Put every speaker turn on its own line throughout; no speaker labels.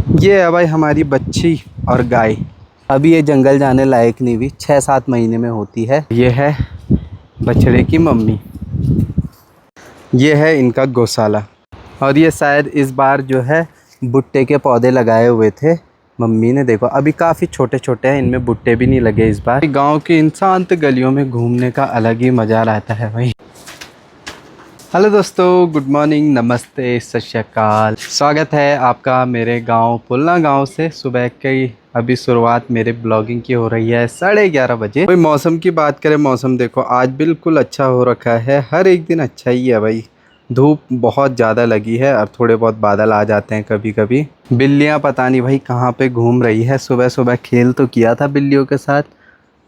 ये है भाई हमारी बच्ची और गाय। अभी ये जंगल जाने लायक नहीं हुई, 6-7 महीने में होती है। ये है बछड़े की मम्मी, ये है इनका गौशाला। और ये शायद इस बार जो है भुट्टे के पौधे लगाए हुए थे मम्मी ने। देखो अभी काफ़ी छोटे छोटे हैं, इनमें भुट्टे भी नहीं लगे इस बार। गांव की इन शांत गलियों में घूमने का अलग ही मज़ा आता है भाई। हेलो दोस्तों, गुड मॉर्निंग, नमस्ते, सत श्री अकाल। स्वागत है आपका मेरे गांव पुलना गांव से। सुबह की अभी शुरुआत मेरे ब्लॉगिंग की हो रही है 11:30 बजे। भाई मौसम की बात करें, मौसम देखो आज बिल्कुल अच्छा हो रखा है। हर एक दिन अच्छा ही है भाई। धूप बहुत ज़्यादा लगी है और थोड़े बहुत बादल आ जाते हैं कभी कभी। बिल्लियाँ पता नहीं भाई कहाँ पे घूम रही है। सुबह सुबह खेल तो किया था बिल्लियों के साथ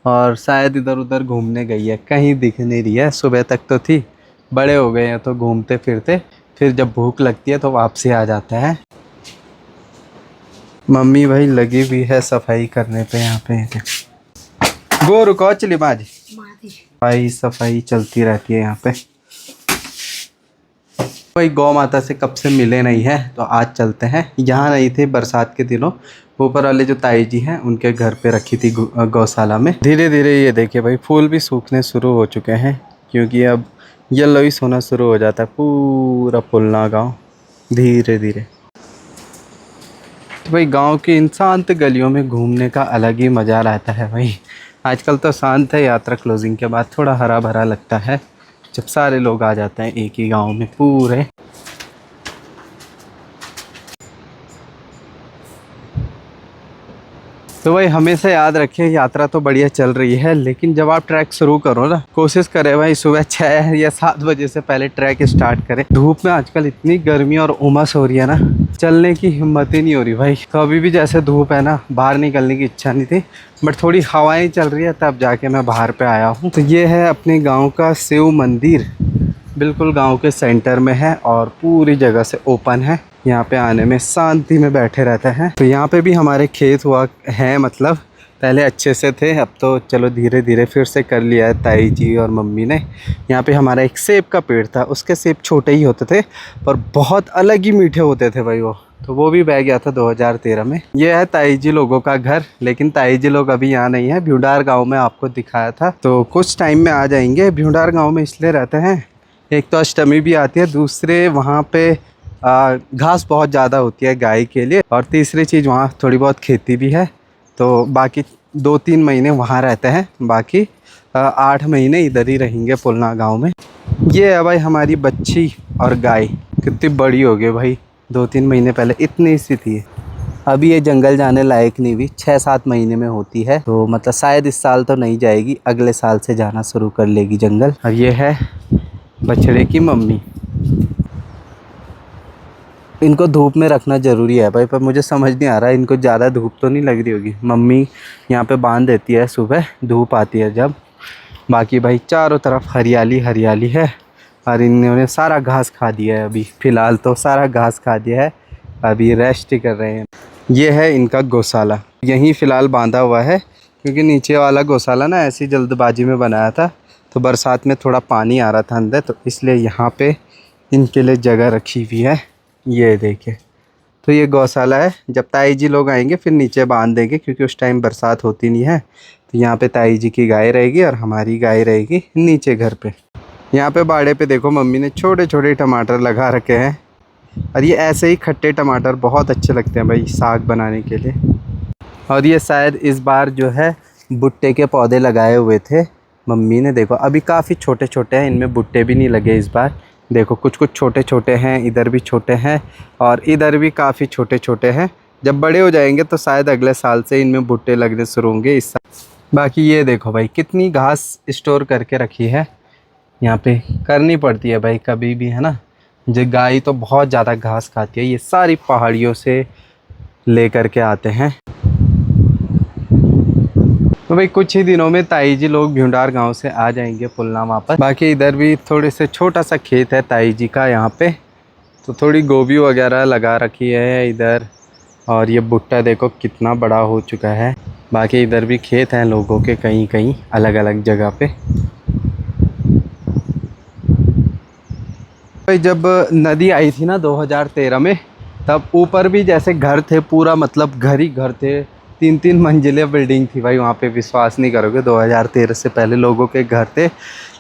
और शायद इधर उधर घूमने गई है, कहीं दिख नहीं रही है। सुबह तक तो थी, बड़े हो गए हैं तो घूमते फिरते, फिर जब भूख लगती है तो वापसी आ जाता है। मम्मी भाई लगी हुई है सफाई करने पे यहाँ पे। गो रुको चली बाज भाई, सफाई चलती रहती है यहाँ पे। भाई गौ माता से कब से मिले नहीं है तो आज चलते हैं। यहाँ नहीं थे बरसात के दिनों, ऊपर वाले जो ताई जी हैं उनके घर पे रखी थी गौशाला में। धीरे धीरे ये देखिए भाई फूल भी सूखने शुरू हो चुके हैं, क्योंकि अब येलोइश होना शुरू हो जाता है पूरा पुलना गांव धीरे धीरे। तो भाई गांव की इन शांत गलियों में घूमने का अलग ही मज़ा आता है भाई। आजकल तो शांत है, यात्रा क्लोजिंग के बाद थोड़ा हरा भरा लगता है जब सारे लोग आ जाते हैं एक ही गांव में पूरे। तो भाई हमेशा याद रखिए, यात्रा तो बढ़िया चल रही है, लेकिन जब आप ट्रैक शुरू करो ना, कोशिश करें भाई सुबह 6 या 7 बजे से पहले ट्रैक स्टार्ट करें। धूप में आजकल इतनी गर्मी और उमस हो रही है ना, चलने की हिम्मत ही नहीं हो रही भाई। तो अभी भी जैसे धूप है ना, बाहर निकलने की इच्छा नहीं थी, बट थोड़ी हवाएं चल रही है तब जाके मैं बाहर पे आया हूँ। तो ये है अपने गाँव का शिव मंदिर, बिल्कुल गांव के सेंटर में है और पूरी जगह से ओपन है। यहाँ पे आने में शांति में बैठे रहते हैं। तो यहाँ पे भी हमारे खेत हुआ है, मतलब पहले अच्छे से थे, अब तो चलो धीरे धीरे फिर से कर लिया है ताई जी और मम्मी ने। यहाँ पे हमारा एक सेब का पेड़ था, उसके सेब छोटे ही होते थे पर बहुत अलग ही मीठे होते थे भाई वो। तो वो भी बह गया था 2013 में। ये है ताई जी लोगों का घर, लेकिन ताई जी लोग अभी यहाँ नहीं है। भ्यूडार गाँव में आपको दिखाया था, तो कुछ टाइम में आ जाएंगे। भ्यूडार गाँव में इसलिए रहते हैं, एक तो अष्टमी भी आती है, दूसरे वहाँ पे घास बहुत ज़्यादा होती है गाय के लिए, और तीसरी चीज़ वहाँ थोड़ी बहुत खेती भी है। तो बाकी 2-3 महीने वहाँ रहते हैं, बाकी 8 महीने इधर ही रहेंगे पुलना गांव में। ये है भाई हमारी बच्ची और गाय, कितनी बड़ी हो गई भाई। 2-3 महीने पहले इतनी सी थी, अभी ये जंगल जाने लायक नहीं हुई, 6-7 महीने में होती है। तो मतलब शायद इस साल तो नहीं जाएगी, अगले साल से जाना शुरू कर लेगी जंगल। और ये है बछड़े की मम्मी। इनको धूप में रखना ज़रूरी है भाई, पर मुझे समझ नहीं आ रहा इनको ज़्यादा धूप तो नहीं लग रही होगी। मम्मी यहाँ पे बांध देती है, सुबह धूप आती है जब। बाकी भाई चारों तरफ हरियाली हरियाली है और इन्होंने सारा घास खा दिया है। अभी फ़िलहाल तो सारा घास खा दिया है, अभी रेस्ट ही कर रहे हैं। ये है इनका गौशाला, यहीं फ़िलहाल बांधा हुआ है, क्योंकि नीचे वाला गौशाला ना ऐसी जल्दबाजी में बनाया था, तो बरसात में थोड़ा पानी आ रहा था अंदर, तो इसलिए यहाँ पे इनके लिए जगह रखी हुई है। ये देखिए, तो ये गौशाला है। जब ताई जी लोग आएंगे फिर नीचे बांध देंगे, क्योंकि उस टाइम बरसात होती नहीं है। तो यहाँ पे ताई जी की गाय रहेगी और हमारी गाय रहेगी नीचे घर पे। यहाँ पे बाड़े पे देखो मम्मी ने छोटे छोटे टमाटर लगा रखे हैं, और ये ऐसे ही खट्टे टमाटर बहुत अच्छे लगते हैं भाई साग बनाने के लिए। और ये शायद इस बार जो है भुट्टे के पौधे लगाए हुए थे मम्मी ने। देखो अभी काफ़ी छोटे छोटे हैं, इनमें भुट्टे भी नहीं लगे इस बार। देखो कुछ कुछ छोटे छोटे हैं, इधर भी छोटे हैं और इधर भी काफ़ी छोटे छोटे हैं। जब बड़े हो जाएंगे तो शायद अगले साल से इनमें भुट्टे लगने शुरू होंगे इस साल। बाकी ये देखो भाई कितनी घास स्टोर करके रखी है, यहाँ पे करनी पड़ती है भाई कभी भी, है ना। जो गाय तो बहुत ज़्यादा घास खाती है, ये सारी पहाड़ियों से ले करके आते हैं। तो भाई कुछ ही दिनों में ताई जी लोग भ्यूडार गांव से आ जाएंगे पुलना वापस। बाकी इधर भी थोड़े से छोटा सा खेत है ताई जी का यहाँ पे, तो थोड़ी गोभी वगैरह लगा रखी है इधर। और ये भुट्टा देखो कितना बड़ा हो चुका है। बाकी इधर भी खेत हैं लोगों के कहीं कहीं अलग अलग जगह पे। भाई जब नदी आई थी ना 2013 में, तब ऊपर भी जैसे घर थे, पूरा मतलब घर ही घर थे, 3-3 मंजिले बिल्डिंग थी भाई वहाँ पे, विश्वास नहीं करोगे 2013 से पहले लोगों के घर थे।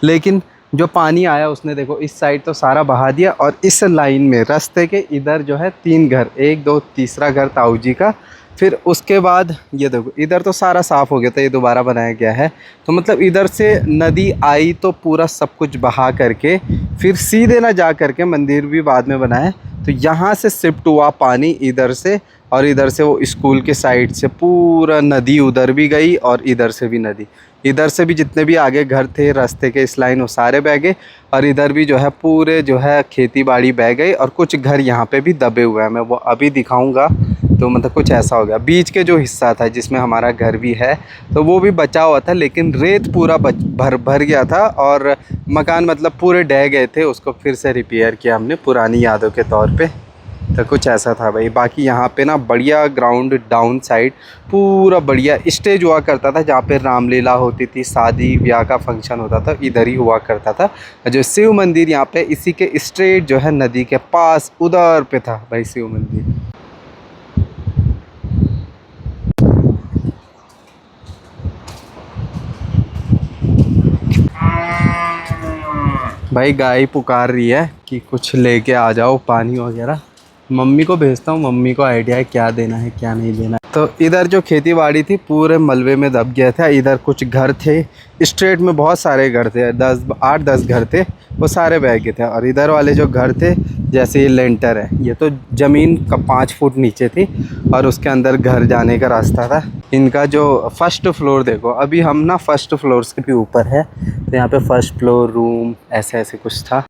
लेकिन जो पानी आया उसने देखो इस साइड तो सारा बहा दिया, और इस लाइन में रास्ते के इधर जो है 3 घर, 1 2 तीसरा घर ताऊ जी का। फिर उसके बाद ये देखो इधर तो सारा साफ़ हो गया था, ये दोबारा बनाया गया है। तो मतलब इधर से नदी आई तो पूरा सब कुछ बहा करके फिर सीधे ना जा करके, मंदिर भी बाद में बना है, तो यहाँ से शिफ्ट हुआ पानी इधर से, और इधर से वो स्कूल के साइड से पूरा नदी उधर भी गई, और इधर से भी नदी, इधर से भी जितने भी आगे घर थे रास्ते के इस लाइन वो सारे बह गए, और इधर भी जो है पूरे जो है खेती बाड़ी बह गई, और कुछ घर यहाँ पे भी दबे हुए हैं, मैं वो अभी दिखाऊंगा। तो मतलब कुछ ऐसा हो गया। बीच के जो हिस्सा था जिसमें हमारा घर भी है तो वो भी बचा हुआ था, लेकिन रेत पूरा भर गया था, और मकान मतलब पूरे ढह गए थे, उसको फिर से रिपेयर किया हमने पुरानी यादों के तौर पे। तो कुछ ऐसा था भाई। बाकी यहाँ पे ना बढ़िया ग्राउंड डाउन साइड पूरा बढ़िया स्टेज हुआ करता था, जहाँ पे रामलीला होती थी, शादी ब्याह का फंक्शन होता था, इधर ही हुआ करता था। जो शिव मंदिर यहाँ पे इसी के स्ट्रेट जो है नदी के पास उधर पे था भाई शिव मंदिर। भाई गाय पुकार रही है कि कुछ लेके आ जाओ पानी वगैरह। मम्मी को भेजता हूँ, मम्मी को आइडिया है क्या देना है क्या नहीं देना है। तो इधर जो खेती बाड़ी थी पूरे मलबे में दब गया था। इधर कुछ घर थे, स्ट्रेट में बहुत सारे घर थे, 8-10 घर थे, वो सारे बह गए थे। और इधर वाले जो घर थे, जैसे ये लेंटर है, ये तो ज़मीन का 5 फुट नीचे थी, और उसके अंदर घर जाने का रास्ता था। इनका जो फर्स्ट फ्लोर देखो, अभी हम ना फर्स्ट फ्लोर से भी ऊपर है, तो यहाँ पे फर्स्ट फ्लोर रूम ऐसे ऐसे कुछ था।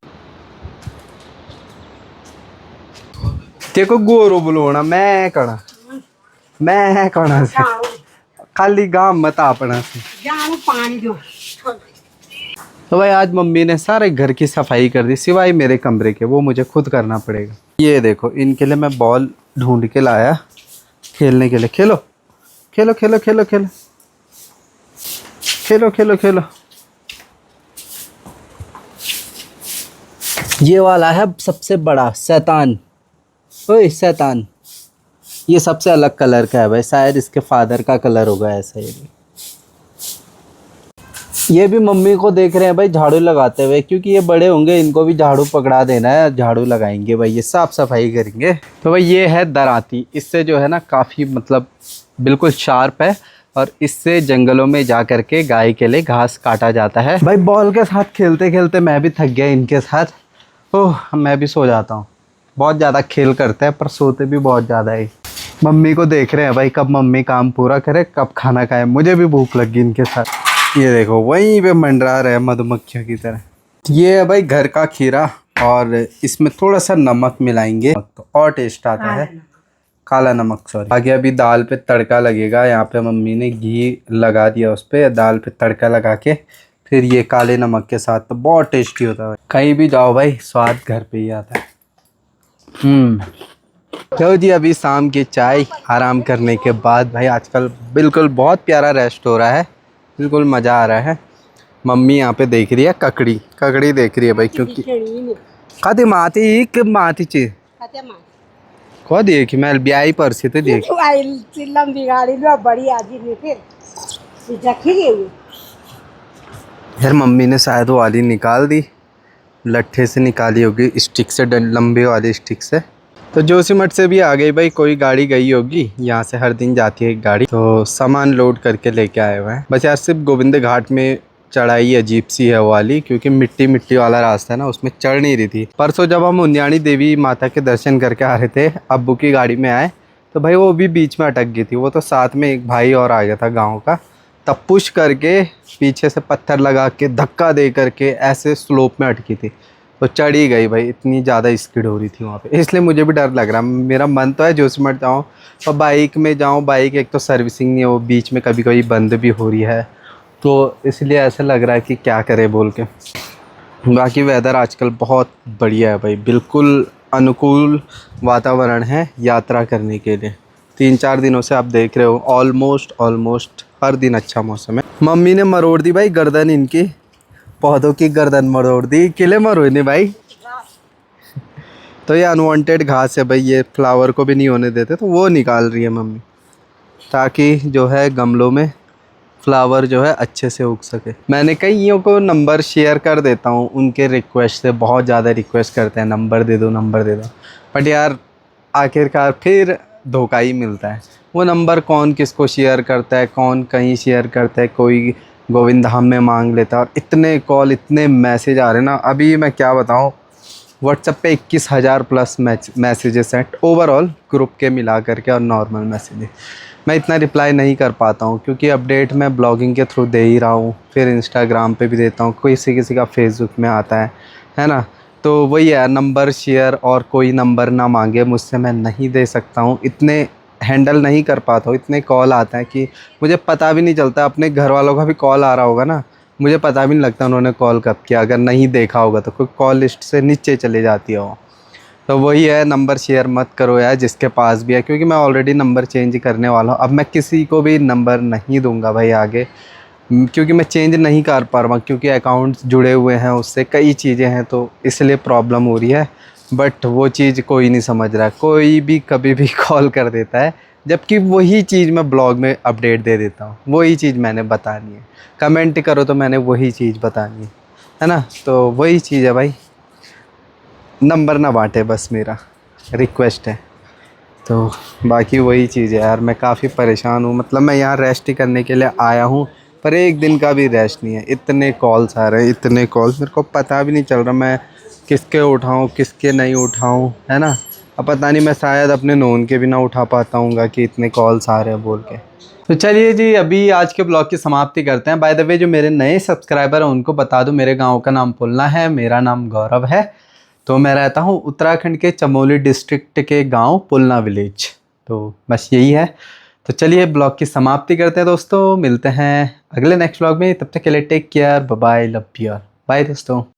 देखो गोरो बुलोना मैं कणा से खाली गांव मत अपना से। तो भाई आज मम्मी ने सारे घर की सफाई कर दी सिवाय मेरे कमरे के, वो मुझे खुद करना पड़ेगा। ये देखो इनके लिए मैं बॉल ढूंढ के लाया खेलने के लिए। खेलो खेलो खेलो खेलो खेलो खेलो खेलो खेलो। ये वाला है सबसे बड़ा शैतान। ओए शैतान, ये सबसे अलग कलर का है भाई, शायद इसके फादर का कलर होगा ऐसा। ये भी मम्मी को देख रहे हैं भाई झाड़ू लगाते हुए, क्योंकि ये बड़े होंगे, इनको भी झाड़ू पकड़ा देना है, झाड़ू लगाएंगे भाई, ये साफ़ सफाई करेंगे। तो भाई ये है दराती, इससे जो है ना काफ़ी मतलब बिल्कुल शार्प है, और इससे जंगलों में जा कर के गाय के लिए घास काटा जाता है। भाई बॉल के साथ खेलते खेलते मैं भी थक गया इनके साथ। ओह मैं भी सो जाता हूँ, बहुत ज़्यादा खेल करते हैं पर सोते भी बहुत ज़्यादा है। मम्मी को देख रहे हैं भाई, कब मम्मी काम पूरा करे कब खाना खाए, मुझे भी भूख लगी इनके साथ। ये देखो वहीं पे मंडरा रहे मधुमक्खियों की तरह। ये है भाई घर का खीरा, और इसमें थोड़ा सा नमक मिलाएंगे तो और टेस्ट आता है। काला नमक सॉरी। आगे अभी दाल पे तड़का लगेगा, यहाँ पे मम्मी ने घी लगा दिया उस पर, दाल पे तड़का लगा के फिर ये काले नमक के साथ, तो बहुत टेस्टी होता है। कहीं भी जाओ भाई स्वाद घर पे ही आता है। तो जी अभी शाम की चाय आराम करने के बाद भाई, आजकल बिल्कुल बहुत प्यारा रेस्ट हो रहा है, बिल्कुल मज़ा आ रहा है। मम्मी यहाँ पे देख रही है ककड़ी देख रही है भाई, क्योंकि कदी माती कि माती चीज को देखी मैं ब्याई पर से तो देख यार। मम्मी ने शायद वो वाली निकाल दी, लट्ठे से निकाली होगी, स्टिक से, लंबे वाले स्टिक से। तो जोशीमठ से भी आ गई भाई, कोई गाड़ी गई होगी, यहाँ से हर दिन जाती है एक गाड़ी, तो सामान लोड करके लेके आए हुए हैं। बस यार सिर्फ गोविंद घाट में चढ़ाई अजीब सी है वो वाली, क्योंकि मिट्टी वाला रास्ता है ना, उसमें चढ़ नहीं रही थी। परसों जब हम उन्याणी देवी माता के दर्शन करके आ रहे थे, अब्बू की गाड़ी में आए, तो भाई वो भी बीच में अटक गई थी। वो तो साथ में एक भाई और आ गया था गाँव का, तब पुश करके पीछे से पत्थर लगा के धक्का दे करके ऐसे स्लोप में अटकी थी, तो चढ़ ही गई भाई। इतनी ज़्यादा स्पीड हो रही थी वहाँ पे, इसलिए मुझे भी डर लग रहा। मेरा मन तो है जोशीमठ जाऊँ और बाइक में जाऊँ, बाइक एक तो सर्विसिंग नहीं है, वो बीच में कभी कभी बंद भी हो रही है, तो इसलिए ऐसा लग रहा है कि क्या करें बोल के। बाकी वेदर आजकल बहुत बढ़िया है भाई, बिल्कुल अनुकूल वातावरण है यात्रा करने के लिए। 3-4 दिनों से आप देख रहे हो ऑलमोस्ट हर दिन अच्छा मौसम है। मम्मी ने मरोड़ दी भाई गर्दन, इनकी पौधों की गर्दन मरोड़ दी, किले मरोड़ ने भाई। तो ये अनवांटेड घास है भाई, ये फ्लावर को भी नहीं होने देते, तो वो निकाल रही है मम्मी, ताकि जो है गमलों में फ्लावर जो है अच्छे से उग सके। मैंने कईयों को नंबर शेयर कर देता हूँ, उनके रिक्वेस्ट से, बहुत ज़्यादा रिक्वेस्ट करते हैं नंबर दे दो नंबर दे दो, बट यार आखिरकार फिर धोखा ही मिलता है। वो नंबर कौन किसको शेयर करता है, कौन कहीं शेयर करता है, कोई गोविंद धाम में मांग लेता है, और इतने कॉल इतने मैसेज आ रहे हैं ना, अभी मैं क्या बताऊँ, व्हाट्सएप पे 21,000 प्लस मैसेजेस हैं ओवरऑल ग्रुप के मिला करके, और नॉर्मल मैसेजेस। मैं इतना रिप्लाई नहीं कर पाता हूँ क्योंकि अपडेट मैं ब्लॉगिंग के थ्रू दे ही रहा हूँ, फिर इंस्टाग्राम पे भी देता हूँ, किसी का फेसबुक में आता है ना। तो वही है, नंबर शेयर और कोई नंबर ना मांगे मुझसे, मैं नहीं दे सकता हूँ, इतने हैंडल नहीं कर पाता हूँ, इतने कॉल आते हैं कि मुझे पता भी नहीं चलता। अपने घर वालों का भी कॉल आ रहा होगा ना, मुझे पता भी नहीं लगता उन्होंने कॉल कब किया, अगर नहीं देखा होगा तो, कोई कॉल लिस्ट से नीचे चले जाती है वो। तो वही है, नंबर शेयर मत करो यार जिसके पास भी है, क्योंकि मैं ऑलरेडी नंबर चेंज करने वाला हूँ। अब मैं किसी को भी नंबर नहीं दूंगा भाई आगे, क्योंकि मैं चेंज नहीं कर पा रहा हूँ, क्योंकि अकाउंट्स जुड़े हुए हैं उससे, कई चीज़ें हैं, तो इसलिए प्रॉब्लम हो रही है। बट वो चीज़ कोई नहीं समझ रहा है, कोई भी कभी भी कॉल कर देता है, जबकि वही चीज़ मैं ब्लॉग में अपडेट दे देता हूँ, वही चीज़ मैंने बतानी है, कमेंट करो तो मैंने वही चीज़ बतानी है ना। तो वही चीज़ है भाई, नंबर ना बांटे, बस मेरा रिक्वेस्ट है। तो बाकी वही चीज़ है यार, मैं काफ़ी परेशान हूँ, मतलब मैं यहाँ रेस्ट ही करने के लिए आया हूँ, पर एक दिन का भी रेस्ट नहीं है, इतने कॉल्स आ रहे हैं, इतने कॉल्स, मेरे को पता भी नहीं चल रहा मैं किसके उठाऊँ किसके नहीं उठाऊँ, है ना। अब पता नहीं, मैं शायद अपने नोन के भी ना उठा पाता हूँ कि इतने कॉल्स आ रहे हैं बोल के। तो चलिए जी, अभी आज के ब्लॉग की समाप्ति करते हैं। बाय द वे, जो मेरे नए सब्सक्राइबर हैं उनको बता दूं, मेरे गांव का नाम पुलना है, मेरा नाम गौरव है, तो मैं रहता हूं उत्तराखंड के चमोली डिस्ट्रिक्ट के गांव पुलना विलेज। तो बस यही है। तो चलिए ब्लॉग की समाप्ति करते हैं दोस्तों, मिलते हैं अगले नेक्स्ट ब्लॉग में, तब तक के लिए take care, bye bye, love you, bye दोस्तों।